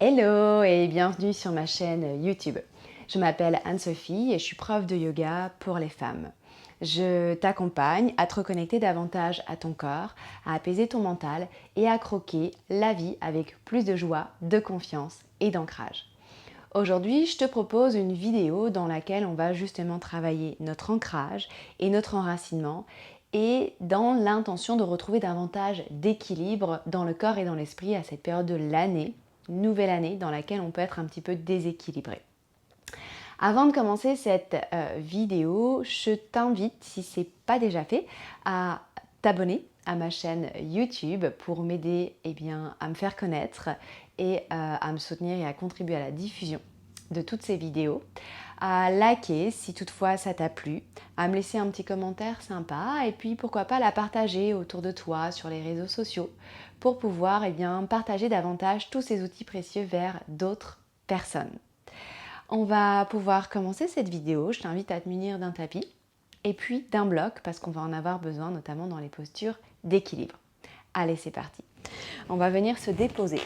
Hello et bienvenue sur ma chaîne YouTube. Je m'appelle Anne-Sophie et je suis prof de yoga pour les femmes. Je t'accompagne à te reconnecter davantage à ton corps, à apaiser ton mental et à croquer la vie avec plus de joie, de confiance et d'ancrage. Aujourd'hui, je te propose une vidéo dans laquelle on va justement travailler notre ancrage et notre enracinement et dans l'intention de retrouver davantage d'équilibre dans le corps et dans l'esprit à cette période de l'année, nouvelle année dans laquelle on peut être un petit peu déséquilibré. Avant de commencer cette vidéo, je t'invite, si ce n'est pas déjà fait, à t'abonner à ma chaîne YouTube pour m'aider à me faire connaître et à me soutenir et à contribuer à la diffusion de toutes ces vidéos, à liker si toutefois ça t'a plu, à me laisser un petit commentaire sympa et puis pourquoi pas la partager autour de toi sur les réseaux sociaux pour pouvoir partager davantage tous ces outils précieux vers d'autres personnes. On va pouvoir commencer cette vidéo. Je t'invite à te munir d'un tapis et puis d'un bloc parce qu'on va en avoir besoin notamment dans les postures d'équilibre. Allez, c'est parti. On va venir se déposer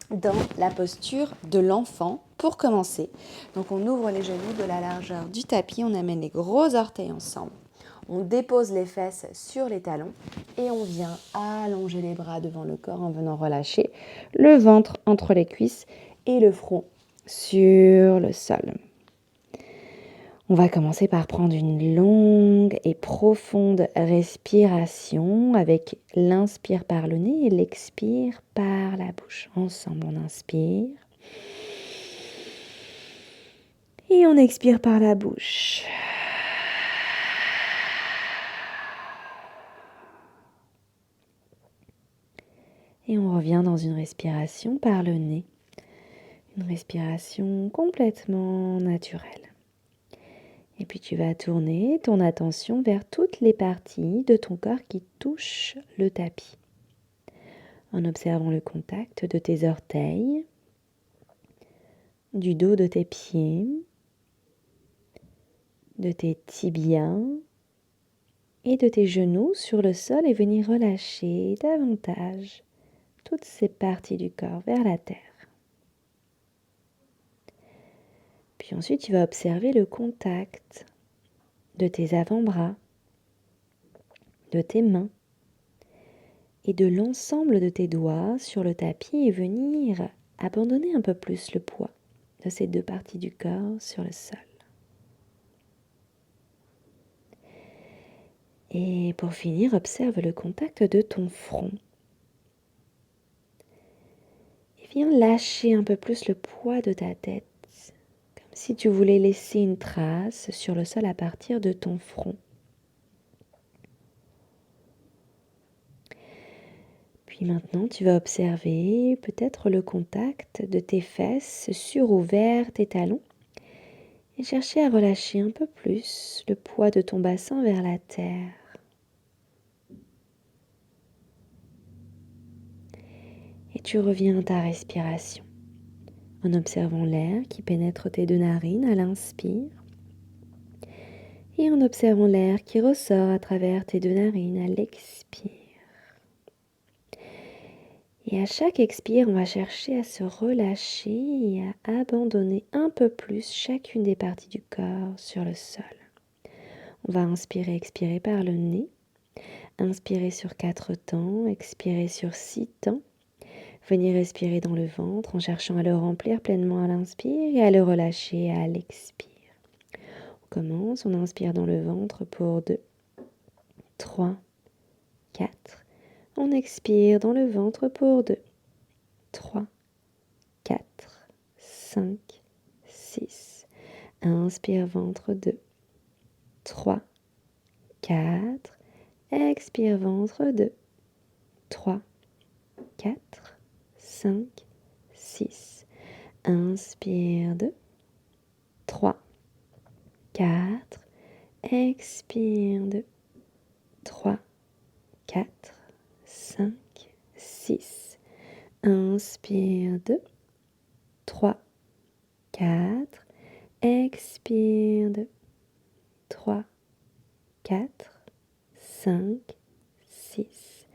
dans la posture de l'enfant pour commencer. Donc on ouvre les genoux de la largeur du tapis, on amène les gros orteils ensemble. On dépose les fesses sur les talons et on vient allonger les bras devant le corps en venant relâcher le ventre entre les cuisses et le front sur le sol. On va commencer par prendre une longue et profonde respiration avec l'inspire par le nez et l'expire par la bouche. Ensemble, on inspire et on expire par la bouche. Et on revient dans une respiration par le nez. Une respiration complètement naturelle. Et puis tu vas tourner ton attention vers toutes les parties de ton corps qui touchent le tapis. En observant le contact de tes orteils, du dos de tes pieds, de tes tibias et de tes genoux sur le sol et venir relâcher davantage toutes ces parties du corps vers la terre. Puis ensuite, tu vas observer le contact de tes avant-bras, de tes mains et de l'ensemble de tes doigts sur le tapis et venir abandonner un peu plus le poids de ces deux parties du corps sur le sol. Et pour finir, observe le contact de ton front. Et viens lâcher un peu plus le poids de ta tête, comme si tu voulais laisser une trace sur le sol à partir de ton front. Puis maintenant, tu vas observer peut-être le contact de tes fesses sur ou vers tes talons et chercher à relâcher un peu plus le poids de ton bassin vers la terre. Et tu reviens à ta respiration en observant l'air qui pénètre tes deux narines à l'inspire et en observant l'air qui ressort à travers tes deux narines à l'expire. Et à chaque expire, on va chercher à se relâcher et à abandonner un peu plus chacune des parties du corps sur le sol. On va inspirer, expirer par le nez. Inspirer sur 4 temps, expirer sur 6 temps. Venir respirer dans le ventre en cherchant à le remplir pleinement à l'inspire et à le relâcher à l'expire. On commence, on inspire dans le ventre pour 2, 3, 4. On expire dans le ventre pour 2, 3, 4, 5, 6. Inspire ventre 2, 3, 4. Expire ventre 2, 3, 4, 5, 6. Inspire 2, 3, 4. Expire 2, 3, 4, 5, 6. Inspire 2, 3, 4. Expire 2, 3, 4, 5, 6.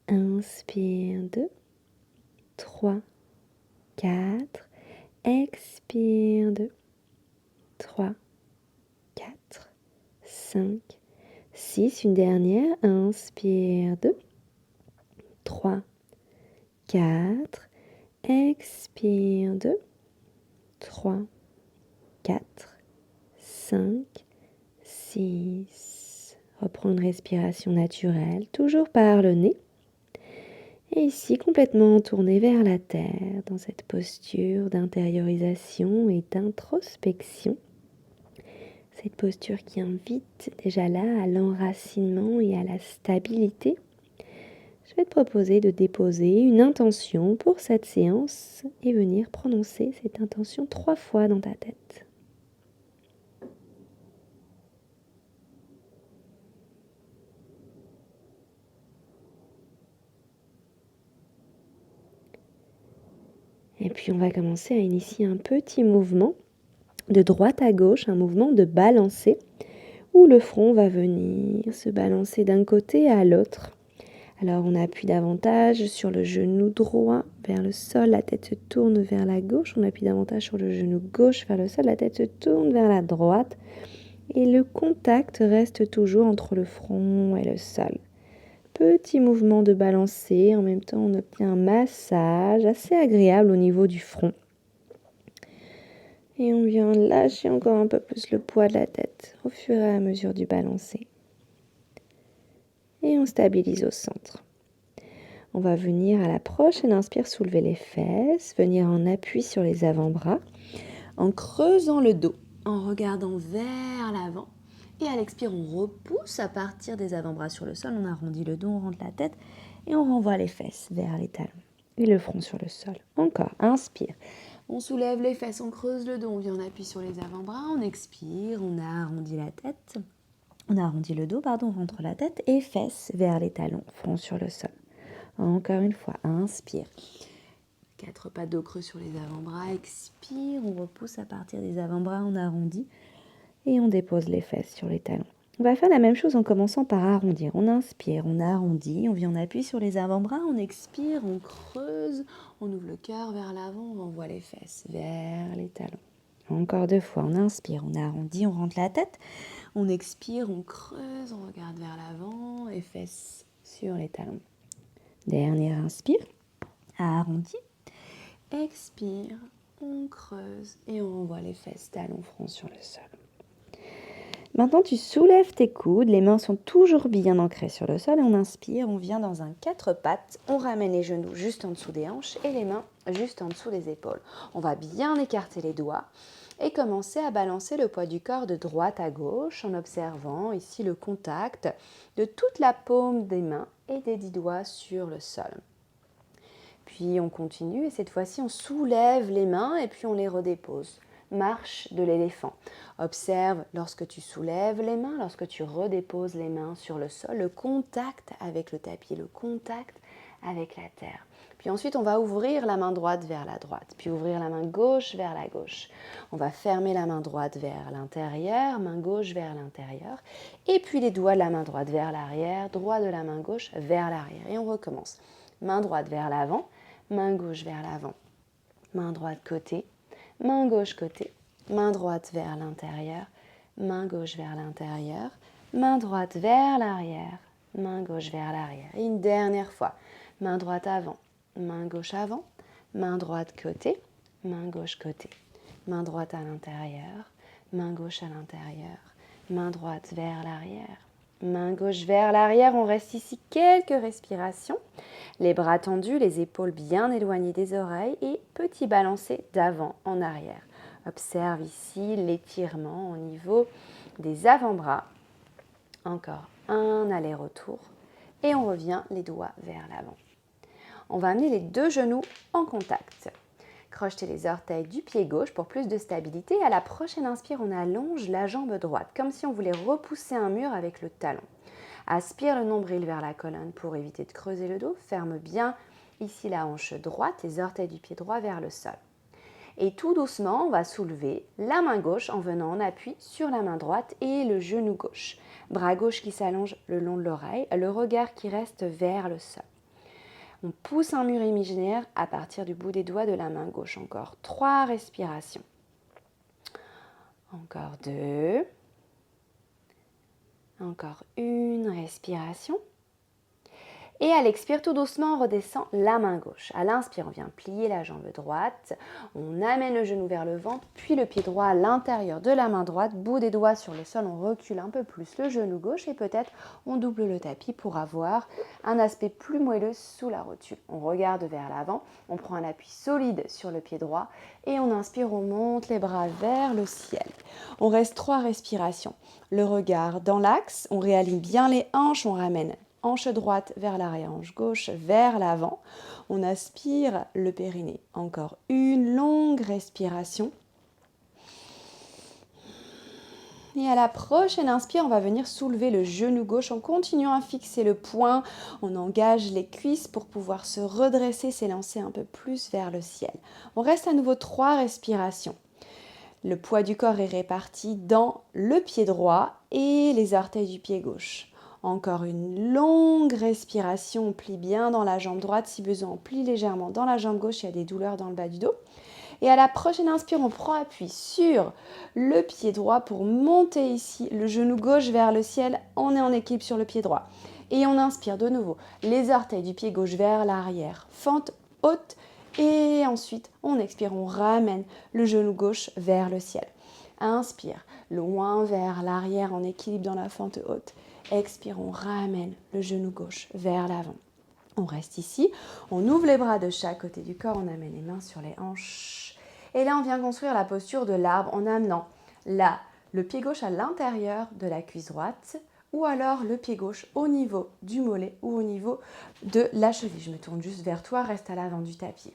Inspire 2, 3, 4, expire 2, 3, 4, 5, 6, une dernière, inspire 2, 3, 4, expire 2, 3, 4, 5, 6. Reprends une respiration naturelle, toujours par le nez. Et ici, complètement tourné vers la terre, dans cette posture d'intériorisation et d'introspection. Cette posture qui invite déjà là à l'enracinement et à la stabilité. Je vais te proposer de déposer une intention pour cette séance et venir prononcer cette intention 3 fois dans ta tête. Et puis on va commencer à initier un petit mouvement de droite à gauche, un mouvement de balancer, où le front va venir se balancer d'un côté à l'autre. Alors on appuie davantage sur le genou droit vers le sol, la tête se tourne vers la gauche. On appuie davantage sur le genou gauche vers le sol, la tête se tourne vers la droite. Et le contact reste toujours entre le front et le sol. Petit mouvement de balancer, en même temps on obtient un massage assez agréable au niveau du front. Et on vient lâcher encore un peu plus le poids de la tête au fur et à mesure du balancer. Et on stabilise au centre. On va venir à la prochaine inspire, soulever les fesses, venir en appui sur les avant-bras, en creusant le dos, en regardant vers l'avant. Et à l'expire, on repousse à partir des avant-bras sur le sol, on arrondit le dos, on rentre la tête et on renvoie les fesses vers les talons et le front sur le sol. Encore, inspire. On soulève les fesses, on creuse le dos, on vient en appui sur les avant-bras, on expire, on arrondit la tête, on arrondit le dos, on rentre la tête et fesses vers les talons, front sur le sol. Encore une fois, inspire. 4 pas d'eau creux sur les avant-bras, expire, on repousse à partir des avant-bras, on arrondit et on dépose les fesses sur les talons. On va faire la même chose en commençant par arrondir. On inspire, on arrondit, on vient en appui sur les avant-bras, on expire, on creuse, on ouvre le cœur vers l'avant, on renvoie les fesses vers les talons. Encore 2 fois, on inspire, on arrondit, on rentre la tête, on expire, on creuse, on regarde vers l'avant et fesses sur les talons. Dernière inspire, arrondis, expire, on creuse et on renvoie les fesses, talons, front sur le sol. Maintenant, tu soulèves tes coudes, les mains sont toujours bien ancrées sur le sol et on inspire, on vient dans un 4 pattes, on ramène les genoux juste en dessous des hanches et les mains juste en dessous des épaules. On va bien écarter les doigts et commencer à balancer le poids du corps de droite à gauche en observant ici le contact de toute la paume des mains et des 10 doigts sur le sol. Puis on continue et cette fois-ci on soulève les mains et puis on les redépose. Marche de l'éléphant. Observe lorsque tu soulèves les mains, lorsque tu redéposes les mains sur le sol, le contact avec le tapis, le contact avec la terre. Puis ensuite, on va ouvrir la main droite vers la droite, puis ouvrir la main gauche vers la gauche. On va fermer la main droite vers l'intérieur, main gauche vers l'intérieur, et puis les doigts de la main droite vers l'arrière, doigts de la main gauche vers l'arrière. Et on recommence. Main droite vers l'avant, main gauche vers l'avant, main droite côté, main gauche côté, main droite vers l'intérieur, main gauche vers l'intérieur, main droite vers l'arrière, main gauche vers l'arrière. Et une dernière fois, main droite avant, main gauche avant, main droite côté, main gauche côté, main droite à l'intérieur, main gauche à l'intérieur, main droite vers l'arrière, main gauche vers l'arrière. On reste ici quelques respirations. Les bras tendus, les épaules bien éloignées des oreilles et petit balancé d'avant en arrière. Observe ici l'étirement au niveau des avant-bras. Encore un aller-retour et on revient les doigts vers l'avant. On va amener les 2 genoux en contact. Crochetez les orteils du pied gauche pour plus de stabilité. À la prochaine inspire, on allonge la jambe droite, comme si on voulait repousser un mur avec le talon. Aspire le nombril vers la colonne pour éviter de creuser le dos. Ferme bien ici la hanche droite, les orteils du pied droit vers le sol. Et tout doucement, on va soulever la main gauche en venant en appui sur la main droite et le genou gauche. Bras gauche qui s'allonge le long de l'oreille, le regard qui reste vers le sol. On pousse un mur imaginaire à partir du bout des doigts de la main gauche. Encore 3 respirations. Encore 2. Encore une respiration. Et à l'expire, tout doucement, on redescend la main gauche. À l'inspire, on vient plier la jambe droite. On amène le genou vers le ventre, puis le pied droit à l'intérieur de la main droite. Bout des doigts sur le sol, on recule un peu plus le genou gauche et peut-être on double le tapis pour avoir un aspect plus moelleux sous la rotule. On regarde vers l'avant, on prend un appui solide sur le pied droit et on inspire, on monte les bras vers le ciel. On reste 3 respirations. Le regard dans l'axe, on réaligne bien les hanches, on ramène hanche droite vers l'arrière, hanche gauche vers l'avant. On aspire le périnée. Encore une longue respiration. Et à la prochaine inspire, on va venir soulever le genou gauche en continuant à fixer le poing. On engage les cuisses pour pouvoir se redresser, s'élancer un peu plus vers le ciel. On reste à nouveau 3 respirations. Le poids du corps est réparti dans le pied droit et les orteils du pied gauche. Encore une longue respiration, on plie bien dans la jambe droite, si besoin on plie légèrement dans la jambe gauche, il y a des douleurs dans le bas du dos. Et à la prochaine inspire, on prend appui sur le pied droit pour monter ici, le genou gauche vers le ciel, on est en équilibre sur le pied droit. Et on inspire de nouveau, les orteils du pied gauche vers l'arrière, fente haute, et ensuite on expire, on ramène le genou gauche vers le ciel. Inspire, loin vers l'arrière en équilibre dans la fente haute. Expire, on ramène le genou gauche vers l'avant. On reste ici, on ouvre les bras de chaque côté du corps, on amène les mains sur les hanches. Et là, on vient construire la posture de l'arbre en amenant là le pied gauche à l'intérieur de la cuisse droite ou alors le pied gauche au niveau du mollet ou au niveau de la cheville. Je me tourne juste vers toi, reste à l'avant du tapis.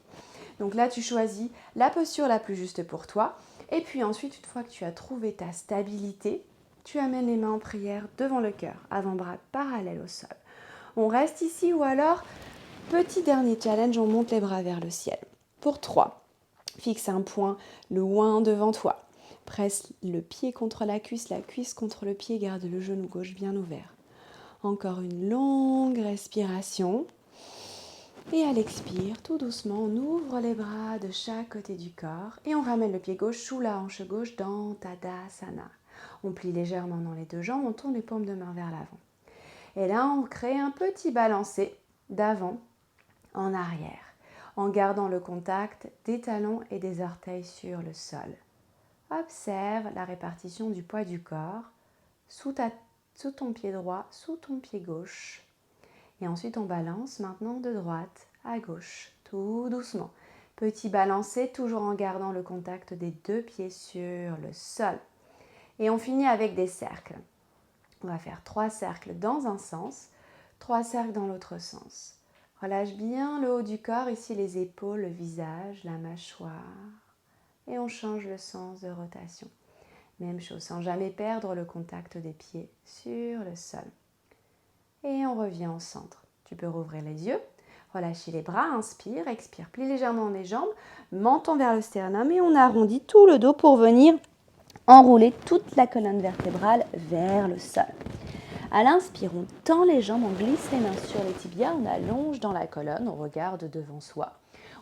Donc là, tu choisis la posture la plus juste pour toi. Et puis ensuite, une fois que tu as trouvé ta stabilité, tu amènes les mains en prière devant le cœur, avant-bras parallèles au sol. On reste ici ou alors, petit dernier challenge, on monte les bras vers le ciel. Pour 3, fixe un point loin devant toi. Presse le pied contre la cuisse contre le pied, garde le genou gauche bien ouvert. Encore une longue respiration. Et à l'expire, tout doucement, on ouvre les bras de chaque côté du corps et on ramène le pied gauche sous la hanche gauche dans Tadasana. On plie légèrement dans les deux jambes, on tourne les paumes de main vers l'avant. Et là, on crée un petit balancé d'avant en arrière, en gardant le contact des talons et des orteils sur le sol. Observe la répartition du poids du corps sous ton pied droit, sous ton pied gauche. Et ensuite, on balance maintenant de droite à gauche, tout doucement. Petit balancé, toujours en gardant le contact des deux pieds sur le sol. Et on finit avec des cercles. On va faire 3 cercles dans un sens, 3 cercles dans l'autre sens. Relâche bien le haut du corps, ici les épaules, le visage, la mâchoire. Et on change le sens de rotation. Même chose, sans jamais perdre le contact des pieds sur le sol. Et on revient au centre. Tu peux rouvrir les yeux, relâcher les bras, inspire, expire, plie légèrement les jambes, menton vers le sternum et on arrondit tout le dos pour venir enrouler toute la colonne vertébrale vers le sol. À l'inspire, on tend les jambes, on glisse les mains sur les tibias, on allonge dans la colonne, on regarde devant soi.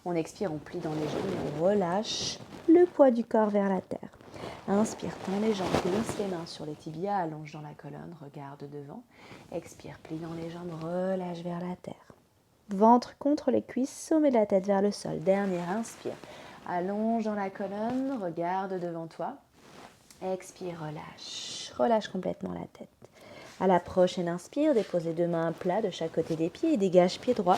On expire, on plie dans les jambes et on relâche le poids du corps vers la terre. Inspire, tend les jambes, glisse les mains sur les tibias, allonge dans la colonne, regarde devant. Expire, plie dans les jambes, relâche vers la terre. Ventre contre les cuisses, sommet de la tête vers le sol. Dernier, inspire, allonge dans la colonne, regarde devant toi. Expire, relâche. Relâche complètement la tête. À la prochaine inspire, dépose les deux mains à plat de chaque côté des pieds et dégage pied droit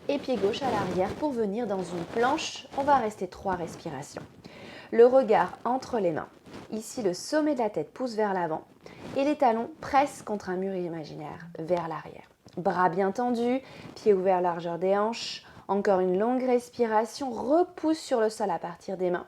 et pied gauche à l'arrière pour venir dans une planche. On va rester 3 respirations. Le regard entre les mains. Ici, le sommet de la tête pousse vers l'avant et les talons pressent contre un mur imaginaire vers l'arrière. Bras bien tendus, pieds ouverts largeur des hanches. Encore une longue respiration, repousse sur le sol à partir des mains.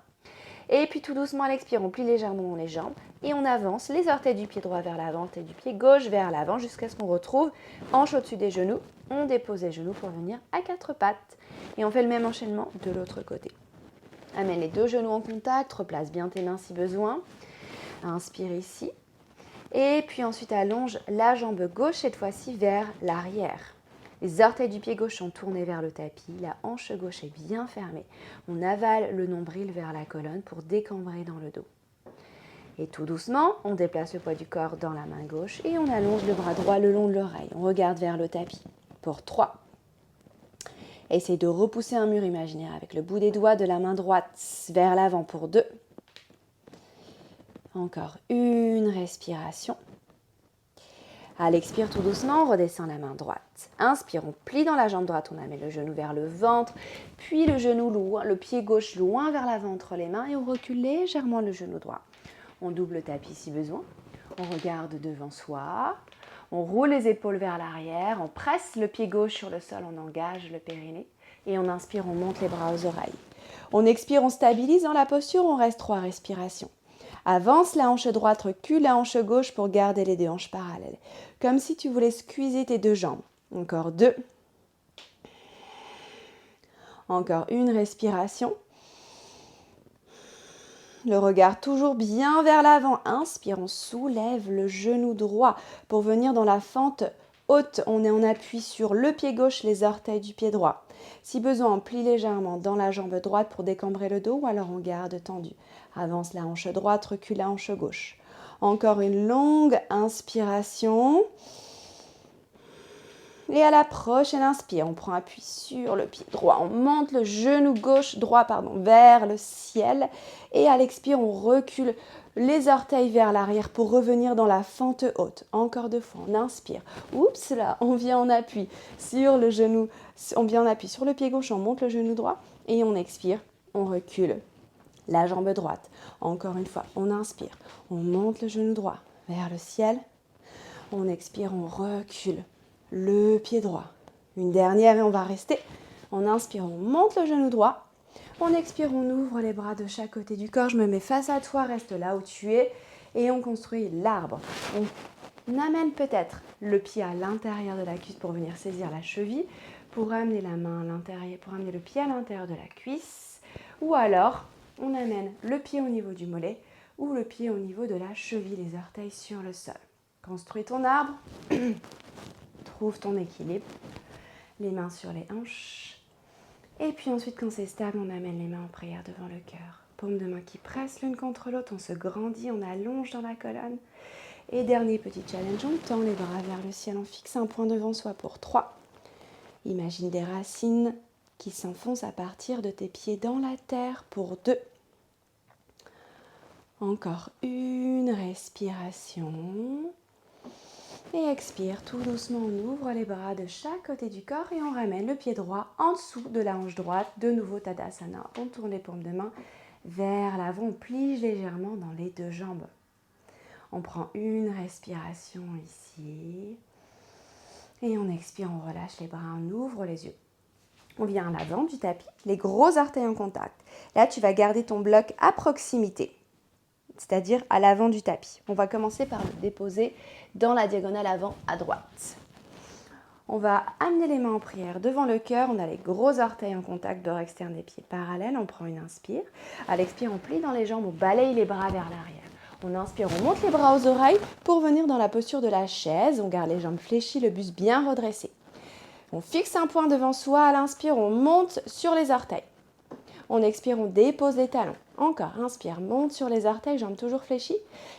Et puis tout doucement à l'expire, on plie légèrement les jambes et on avance les orteils du pied droit vers l'avant et du pied gauche vers l'avant jusqu'à ce qu'on retrouve hanche au-dessus des genoux. On dépose les genoux pour venir à 4 pattes et on fait le même enchaînement de l'autre côté. Amène les deux genoux en contact, replace bien tes mains si besoin. Inspire ici. Et puis ensuite allonge la jambe gauche cette fois-ci vers l'arrière. Les orteils du pied gauche sont tournés vers le tapis, la hanche gauche est bien fermée. On avale le nombril vers la colonne pour décambrer dans le dos. Et tout doucement, on déplace le poids du corps dans la main gauche et on allonge le bras droit le long de l'oreille. On regarde vers le tapis. Pour 3. Essaye de repousser un mur imaginaire avec le bout des doigts de la main droite vers l'avant pour 2. Encore une respiration. À l'expire tout doucement, on redescend la main droite. Inspire, on plie dans la jambe droite, on amène le genou vers le ventre, puis le genou loin, le pied gauche loin vers l'avant entre les mains et on recule légèrement le genou droit. On double le tapis si besoin. On regarde devant soi. On roule les épaules vers l'arrière. On presse le pied gauche sur le sol. On engage le périnée. Et on inspire, on monte les bras aux oreilles. On expire, on stabilise dans la posture. On reste 3 respirations. Avance la hanche droite, recule la hanche gauche pour garder les 2 hanches parallèles. Comme si tu voulais squeezer tes 2 jambes. Encore 2. Encore une respiration. Le regard toujours bien vers l'avant. Inspire, on soulève le genou droit pour venir dans la fente haute. On est en appui sur le pied gauche, les orteils du pied droit. Si besoin, on plie légèrement dans la jambe droite pour décambrer le dos ou alors on garde tendu. Avance la hanche droite, recule la hanche gauche. Encore une longue inspiration. Et à la prochaine inspire, on prend appui sur le pied droit. On monte le genou droit vers le ciel. Et à l'expire, on recule les orteils vers l'arrière pour revenir dans la fente haute. Encore 2 fois, on inspire. Oups, là, on vient en appui sur le genou. On vient en appui sur le pied gauche, on monte le genou droit. Et on expire, on recule la jambe droite. Encore une fois, on inspire. On monte le genou droit vers le ciel. On expire, on recule le pied droit. Une dernière et on va rester. On inspire, on monte le genou droit. On expire, on ouvre les bras de chaque côté du corps. Je me mets face à toi, reste là où tu es. Et on construit l'arbre. On amène peut-être le pied à l'intérieur de la cuisse pour venir saisir la cheville. Pour amener la main à l'intérieur, pour amener le pied à l'intérieur de la cuisse. Ou alors, on amène le pied au niveau du mollet ou le pied au niveau de la cheville, les orteils sur le sol. Construis ton arbre. Trouve ton équilibre. Les mains sur les hanches. Et puis ensuite, quand c'est stable, on amène les mains en prière devant le cœur. Paumes de main qui pressent l'une contre l'autre. On se grandit, on allonge dans la colonne. Et dernier petit challenge, on tend les bras vers le ciel. On fixe un point devant soi pour 3. Imagine des racines qui s'enfoncent à partir de tes pieds dans la terre pour 2. Encore une respiration. Et expire, tout doucement, on ouvre les bras de chaque côté du corps et on ramène le pied droit en dessous de la hanche droite. De nouveau, Tadasana. On tourne les paumes de main vers l'avant, on plie légèrement dans les 2 jambes. On prend une respiration ici. Et on expire, on relâche les bras, on ouvre les yeux. On vient à l'avant du tapis, les gros orteils en contact. Là, tu vas garder ton bloc à proximité, c'est-à-dire à l'avant du tapis. On va commencer par le déposer dans la diagonale avant à droite. On va amener les mains en prière devant le cœur. On a les gros orteils en contact, bord externe des pieds parallèles. On prend une inspire. À l'expire, on plie dans les jambes, on balaye les bras vers l'arrière. On inspire, on monte les bras aux oreilles pour venir dans la posture de la chaise. On garde les jambes fléchies, le buste bien redressé. On fixe un point devant soi. À l'inspire, on monte sur les orteils. On expire, on dépose les talons. Encore, inspire, monte sur les orteils, jambes toujours fléchies.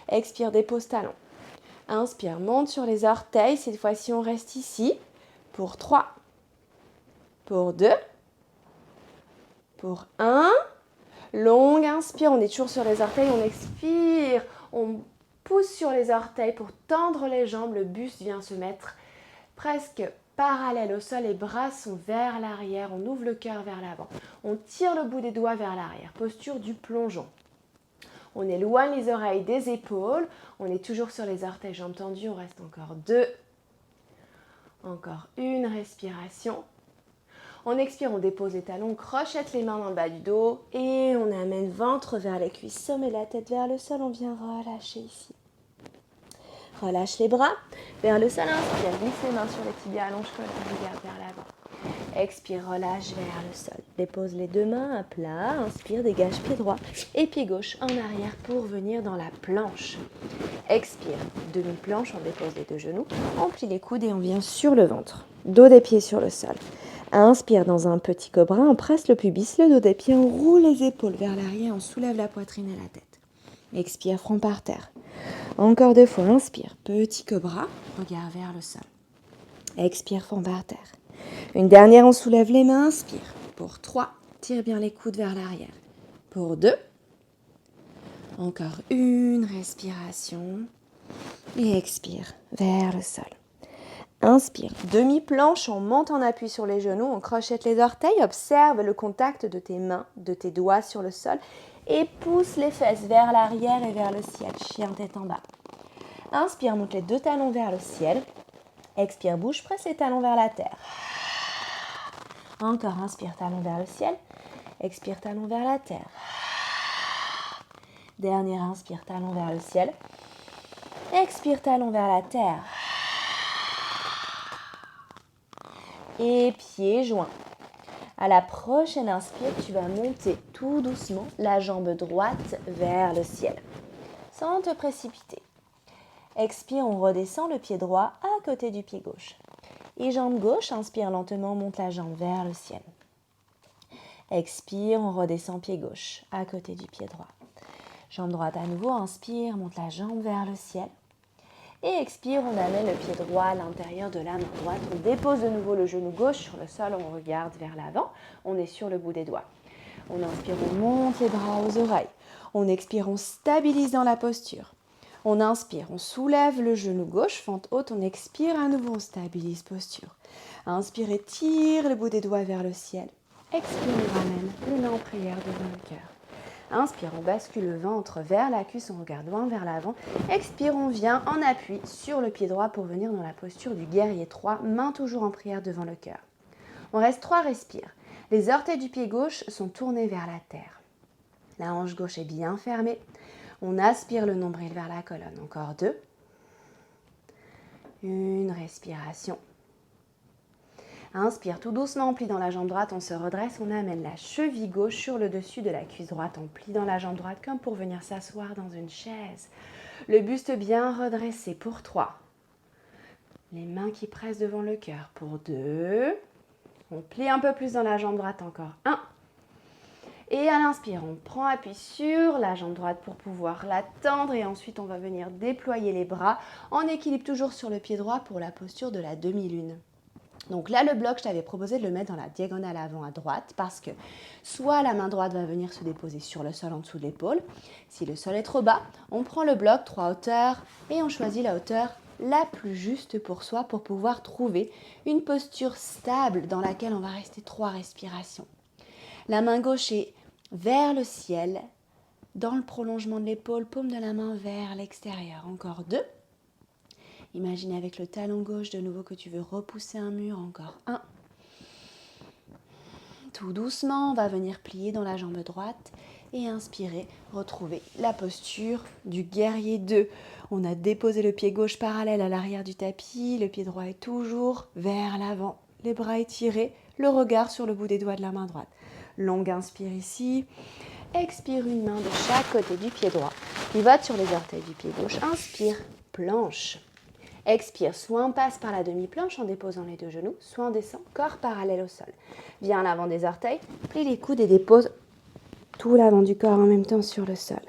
Expire, dépose talons. Inspire, monte sur les orteils. Cette fois-ci, on reste ici. Pour 3. Pour 2. Pour 1. Longue inspire, on est toujours sur les orteils. On expire, on pousse sur les orteils pour tendre les jambes. Le buste vient se mettre presque parallèle au sol, les bras sont vers l'arrière, on ouvre le cœur vers l'avant. On tire le bout des doigts vers l'arrière, posture du plongeon. On éloigne les oreilles des épaules, on est toujours sur les orteils, jambes tendues, on reste encore 2. Encore une respiration. On expire, on dépose les talons, on crochette les mains dans le bas du dos et on amène ventre vers les cuisses, sommet la tête vers le sol, on vient relâcher ici. Relâche les bras vers le sol, inspire, glisse les mains sur les tibias, allonge colonne, regarde vers l'avant. Expire, relâche vers le sol. Dépose les 2 mains à plat, inspire, dégage pied droit et pied gauche en arrière pour venir dans la planche. Expire, demi-planche, on dépose les deux genoux, on plie les coudes et on vient sur le ventre. Dos des pieds sur le sol. Inspire dans un petit cobra, on presse le pubis, le dos des pieds, on roule les épaules vers l'arrière, on soulève la poitrine et la tête. Expire, front par terre. Encore 2 fois, inspire, petit cobra, regard vers le sol. Expire, front par terre. Une dernière, on soulève les mains, inspire. Pour 3, tire bien les coudes vers l'arrière. Pour 2, encore une respiration. Et expire vers le sol. Inspire, demi-planche, on monte en appui sur les genoux, on crochette les orteils, observe le contact de tes mains, de tes doigts sur le sol et pousse les fesses vers l'arrière et vers le ciel, chien tête en bas. Inspire, monte les 2 talons vers le ciel. Expire, bouge, presse les talons vers la terre. Encore, inspire, talons vers le ciel. Expire, talons vers la terre. Dernière, inspire, talons vers le ciel. Expire, talons vers la terre. Et pieds joints. À la prochaine inspire, tu vas monter tout doucement la jambe droite vers le ciel, sans te précipiter. Expire, on redescend le pied droit à côté du pied gauche. Et jambe gauche, inspire lentement, monte la jambe vers le ciel. Expire, on redescend pied gauche à côté du pied droit. Jambe droite à nouveau, inspire, monte la jambe vers le ciel. Et expire, on amène le pied droit à l'intérieur de la main droite. On dépose de nouveau le genou gauche sur le sol, on regarde vers l'avant. On est sur le bout des doigts. On inspire, on monte les bras aux oreilles. On expire, on stabilise dans la posture. On inspire, on soulève le genou gauche, fente haute. On expire à nouveau, on stabilise posture. Inspire et tire le bout des doigts vers le ciel. Expire, on ramène les mains en prière devant le cœur. Inspire, on bascule le ventre vers la cuisse, on regarde loin vers l'avant. Expire, on vient en appui sur le pied droit pour venir dans la posture du guerrier 3, main toujours en prière devant le cœur. On reste 3 respires. Les orteils du pied gauche sont tournés vers la terre. La hanche gauche est bien fermée. On aspire le nombril vers la colonne. Encore 2. Une respiration. Inspire tout doucement, on plie dans la jambe droite, on se redresse, on amène la cheville gauche sur le dessus de la cuisse droite, on plie dans la jambe droite comme pour venir s'asseoir dans une chaise. Le buste bien redressé pour 3. Les mains qui pressent devant le cœur pour 2. On plie un peu plus dans la jambe droite, encore 1. Et à l'inspire, on prend appui sur la jambe droite pour pouvoir la tendre et ensuite on va venir déployer les bras en équilibre toujours sur le pied droit pour la posture de la demi-lune. Donc là, le bloc, je t'avais proposé de le mettre dans la diagonale avant à droite parce que soit la main droite va venir se déposer sur le sol en dessous de l'épaule. Si le sol est trop bas, on prend le bloc 3 hauteurs et on choisit la hauteur la plus juste pour soi pour pouvoir trouver une posture stable dans laquelle on va rester 3 respirations. La main gauche est vers le ciel, dans le prolongement de l'épaule, paume de la main vers l'extérieur. Encore 2. Imagine avec le talon gauche de nouveau que tu veux repousser un mur. Encore 1. Tout doucement, on va venir plier dans la jambe droite et inspirer, retrouver la posture du guerrier 2. On a déposé le pied gauche parallèle à l'arrière du tapis, le pied droit est toujours vers l'avant, les bras étirés, le regard sur le bout des doigts de la main droite. Longue inspire ici, expire une main de chaque côté du pied droit, pivote sur les orteils du pied gauche, inspire, planche. Expire, soit on passe par la demi-planche en déposant les 2 genoux, soit on descend, corps parallèle au sol. Viens à l'avant des orteils, plie les coudes et dépose tout l'avant du corps en même temps sur le sol.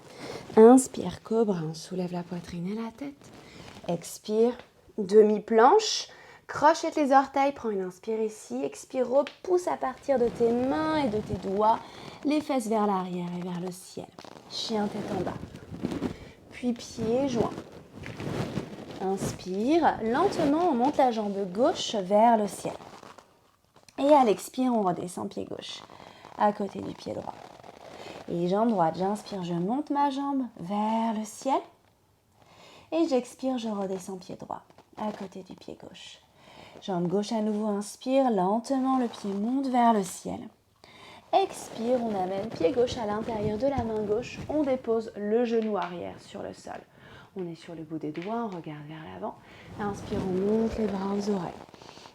Inspire, cobra, on soulève la poitrine et la tête. Expire, demi-planche, crochette les orteils, prends une inspire ici. Expire, repousse à partir de tes mains et de tes doigts, les fesses vers l'arrière et vers le ciel. Chien tête en bas. Puis pieds joints. Inspire, lentement on monte la jambe gauche vers le ciel. Et à l'expire, on redescend pied gauche, à côté du pied droit. Et jambe droite, j'inspire, je monte ma jambe vers le ciel. Et j'expire, je redescends pied droit, à côté du pied gauche. Jambe gauche à nouveau, inspire, lentement le pied monte vers le ciel. Expire, on amène pied gauche à l'intérieur de la main gauche, on dépose le genou arrière sur le sol. On est sur le bout des doigts, on regarde vers l'avant. Inspire, on monte les bras aux oreilles.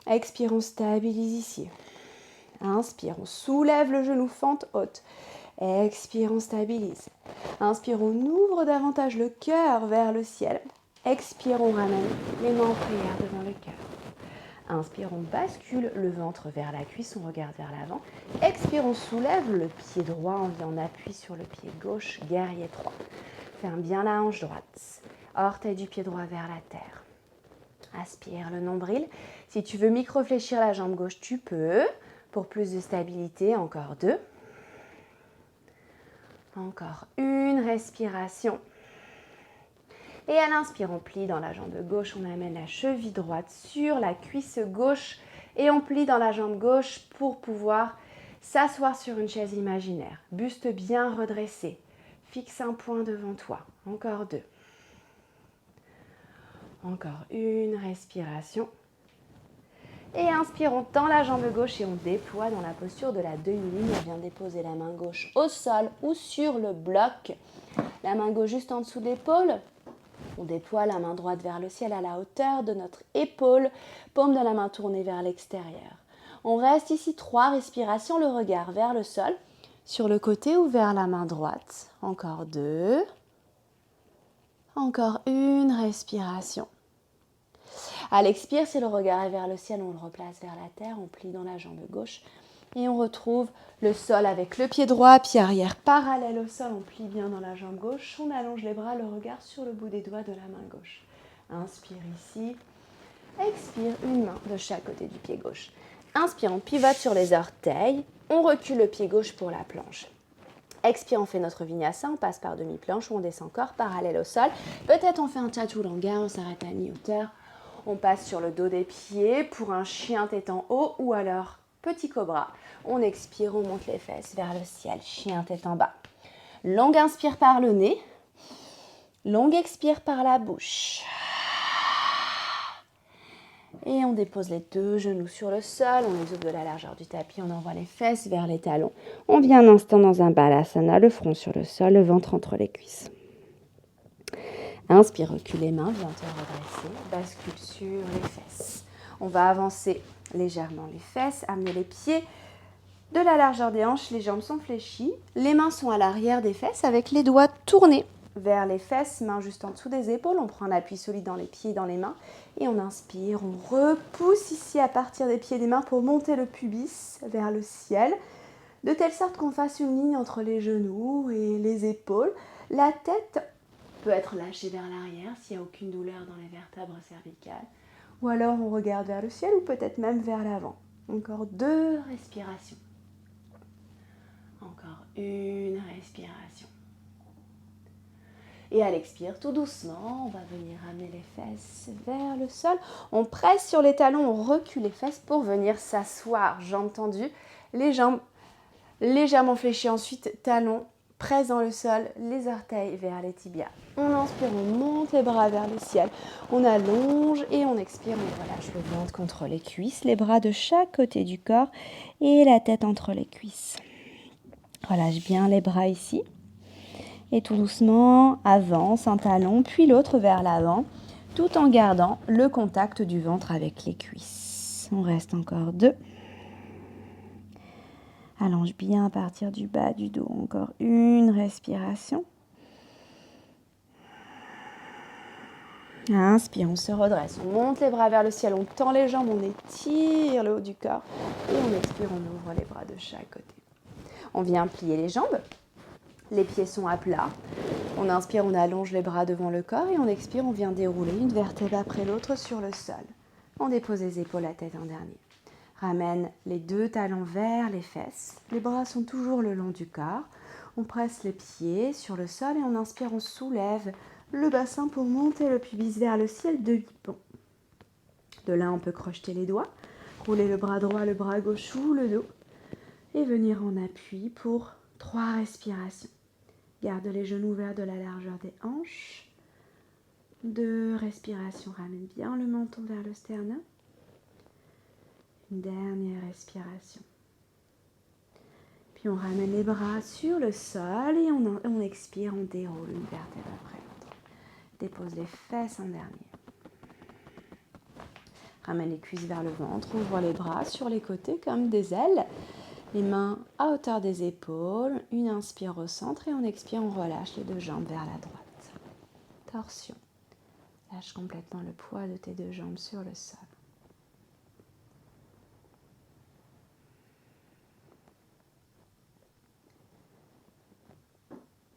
Expire, on stabilise ici. Inspire, on soulève le genou, fente haute. Expire, on stabilise. Inspire, on ouvre davantage le cœur vers le ciel. Expire, on ramène les mains en prière devant le cœur. Inspire, on bascule le ventre vers la cuisse, on regarde vers l'avant. Expire, on soulève le pied droit, on vient en appui sur le pied gauche, guerrier 3. Ferme bien la hanche droite. Orteil du pied droit vers la terre. Aspire le nombril. Si tu veux micro-fléchir la jambe gauche, tu peux. Pour plus de stabilité, encore 2. Encore une respiration. Et à l'inspire, on plie dans la jambe gauche, on amène la cheville droite sur la cuisse gauche et on plie dans la jambe gauche pour pouvoir s'asseoir sur une chaise imaginaire. Buste bien redressé. Fixe un point devant toi. Encore 2. Encore une respiration. Et inspire, on tend la jambe gauche et on déploie dans la posture de la demi-lune. On vient déposer la main gauche au sol ou sur le bloc. La main gauche juste en dessous de l'épaule. On déploie la main droite vers le ciel à la hauteur de notre épaule. Paume de la main tournée vers l'extérieur. On reste ici 3 respirations, le regard vers le sol. Sur le côté ou vers la main droite. Encore 2. Encore une respiration. À l'expire, si le regard est vers le ciel, on le replace vers la terre, on plie dans la jambe gauche et on retrouve le sol avec le pied droit, pied arrière parallèle au sol, on plie bien dans la jambe gauche, on allonge les bras, le regard sur le bout des doigts de la main gauche. Inspire ici, expire, une main de chaque côté du pied gauche. Inspire, on pivote sur les orteils, on recule le pied gauche pour la planche. Expire, on fait notre vinyasa, on passe par demi-planche ou on descend corps parallèle au sol. Peut-être on fait un chaturanga, on s'arrête à mi-hauteur. On passe sur le dos des pieds pour un chien tête en haut ou alors petit cobra. On expire, on monte les fesses vers le ciel, chien tête en bas. Longue inspire par le nez, longue expire par la bouche. Et on dépose les 2 genoux sur le sol, on les ouvre de la largeur du tapis, on envoie les fesses vers les talons. On vient un instant dans un balasana, le front sur le sol, le ventre entre les cuisses. Inspire, recule les mains, viens te redresser, bascule sur les fesses. On va avancer légèrement les fesses, amener les pieds de la largeur des hanches, les jambes sont fléchies, les mains sont à l'arrière des fesses avec les doigts tournés vers les fesses, mains juste en dessous des épaules. On prend un appui solide dans les pieds et dans les mains et on inspire, on repousse ici à partir des pieds et des mains pour monter le pubis vers le ciel, de telle sorte qu'on fasse une ligne entre les genoux et les épaules. La tête peut être lâchée vers l'arrière s'il n'y a aucune douleur dans les vertèbres cervicales. Ou alors on regarde vers le ciel ou peut-être même vers l'avant. Encore 2 respirations. Encore une respiration. Et à l'expire, tout doucement, on va venir amener les fesses vers le sol. On presse sur les talons, on recule les fesses pour venir s'asseoir, jambes tendues, les jambes légèrement fléchies. Ensuite, talons presse dans le sol, les orteils vers les tibias. On inspire, on monte les bras vers le ciel. On allonge et on expire, on relâche le ventre contre les cuisses, les bras de chaque côté du corps et la tête entre les cuisses. Relâche bien les bras ici. Et tout doucement, avance un talon, puis l'autre vers l'avant, tout en gardant le contact du ventre avec les cuisses. On reste encore 2. Allonge bien à partir du bas du dos. Encore une respiration. Inspire, on se redresse, on monte les bras vers le ciel, on tend les jambes, on étire le haut du corps. Et on expire, on ouvre les bras de chaque côté. On vient plier les jambes. Les pieds sont à plat. On inspire, on allonge les bras devant le corps et on expire, on vient dérouler une vertèbre après l'autre sur le sol. On dépose les épaules, la tête en dernier. Ramène les 2 talons vers les fesses. Les bras sont toujours le long du corps. On presse les pieds sur le sol et on inspire, on soulève le bassin pour monter le pubis vers le ciel de 8 ponts. De là, on peut crocheter les doigts, rouler le bras droit, le bras gauche ou le dos et venir en appui pour 3 respirations. Garde les genoux ouverts de la largeur des hanches. 2 respirations, ramène bien le menton vers le sternum. Une dernière respiration. Puis on ramène les bras sur le sol et on expire, on déroule une vertèbre après l'autre. Dépose les fesses en dernier. Ramène les cuisses vers le ventre, ouvre les bras sur les côtés comme des ailes. Les mains à hauteur des épaules, une inspire au centre et on expire, on relâche les deux jambes vers la droite. Torsion. Lâche complètement le poids de tes deux jambes sur le sol.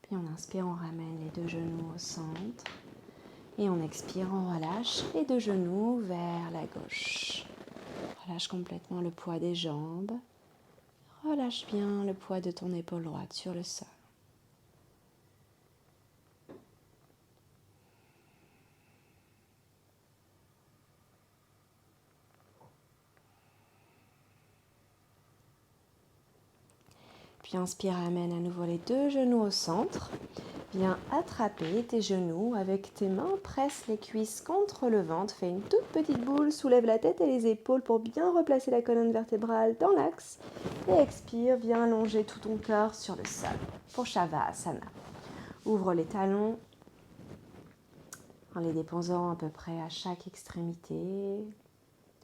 Puis on inspire, on ramène les deux genoux au centre. Et on expire, on relâche les deux genoux vers la gauche. Relâche complètement le poids des jambes. Relâche bien le poids de ton épaule droite sur le sol. Puis inspire, amène à nouveau les deux genoux au centre. Viens attraper tes genoux avec tes mains, presse les cuisses contre le ventre, fais une toute petite boule, soulève la tête et les épaules pour bien replacer la colonne vertébrale dans l'axe. Et expire, viens allonger tout ton corps sur le sol pour Shavasana. Ouvre les talons en les déposant à peu près à chaque extrémité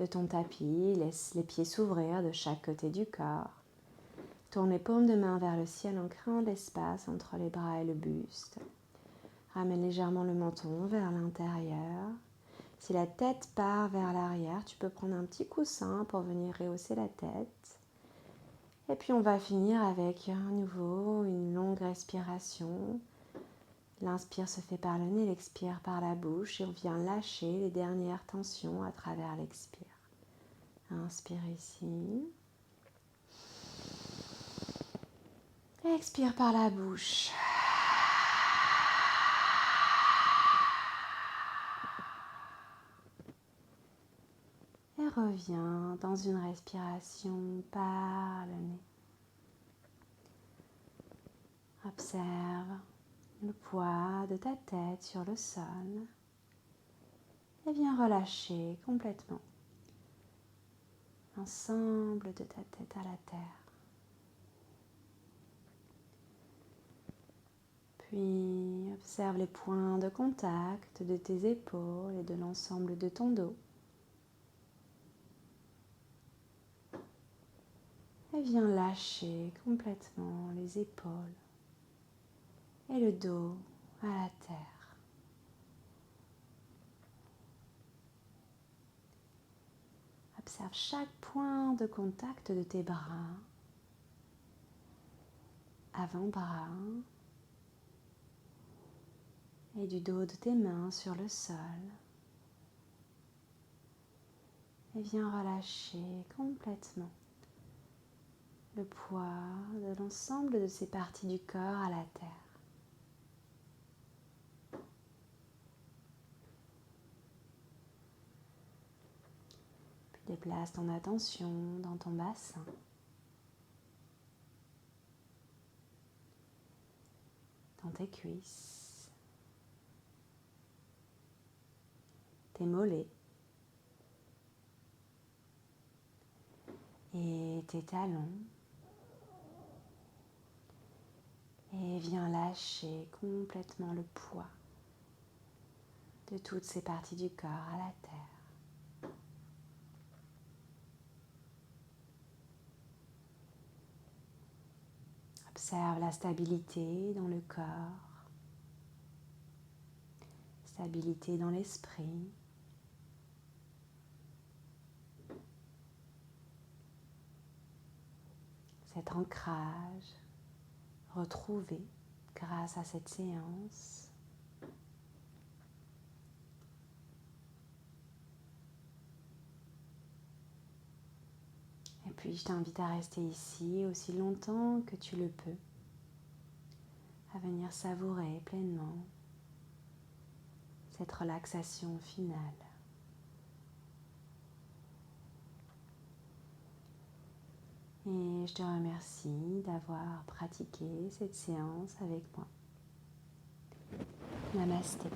de ton tapis. Laisse les pieds s'ouvrir de chaque côté du corps. Tourne les paumes de main vers le ciel en créant de l'espace entre les bras et le buste. Ramène légèrement le menton vers l'intérieur. Si la tête part vers l'arrière, tu peux prendre un petit coussin pour venir rehausser la tête. Et puis on va finir avec à nouveau une longue respiration. L'inspire se fait par le nez, l'expire par la bouche et on vient lâcher les dernières tensions à travers l'expire. Inspire ici. Expire par la bouche. Et reviens dans une respiration par le nez. Observe le poids de ta tête sur le sol et viens relâcher complètement l'ensemble de ta tête à la terre. Puis observe les points de contact de tes épaules et de l'ensemble de ton dos. Et viens lâcher complètement les épaules et le dos à la terre. Observe chaque point de contact de tes bras, avant-bras, et du dos de tes mains sur le sol. Et viens relâcher complètement le poids de l'ensemble de ces parties du corps à la terre. Puis déplace ton attention dans ton bassin. Dans tes cuisses, tes mollets et tes talons. Et viens lâcher complètement le poids de toutes ces parties du corps à la terre. Observe la stabilité dans le corps, stabilité dans l'esprit. Cet ancrage retrouvé grâce à cette séance. Et puis je t'invite à rester ici aussi longtemps que tu le peux, à venir savourer pleinement cette relaxation finale. Et je te remercie d'avoir pratiqué cette séance avec moi. Namasté.